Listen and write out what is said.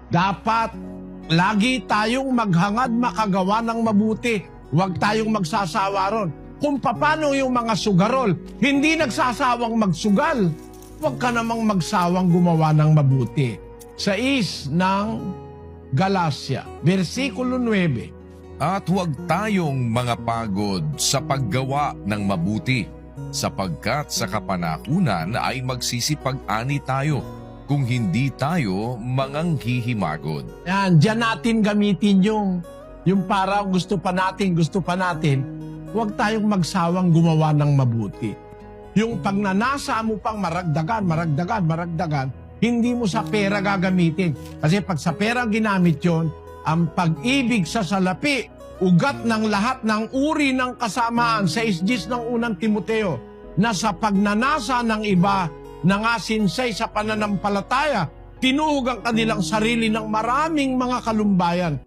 Dapat lagi tayong maghangad makagawa ng mabuti. Huwag tayong magsasawa ron. Kung paano yung mga sugarol, hindi nagsasawang magsugal. Huwag ka namang magsawang gumawa ng mabuti. Sa ng Galacia, versikulo 9. At huwag tayong mga pagod sa paggawa ng mabuti, sapagkat sa kapanahunan ay magsisipag-ani tayo kung hindi tayo manganghihimagod. Yan, dyan natin gamitin yung para gusto pa natin. Huwag tayong magsawang gumawa ng mabuti. Yung pagnanasa mo pang maragdagan, hindi mo sa pera gagamitin. Kasi pag sa pera ginamit yon, ang pag-ibig sa salapi, ugat ng lahat ng uri ng kasamaan sa isjis ng unang Timoteo, na sa pagnanasa ng iba, nangasinsay sa pananampalataya, tinuhog ang kanilang sarili ng maraming mga kalumbayan.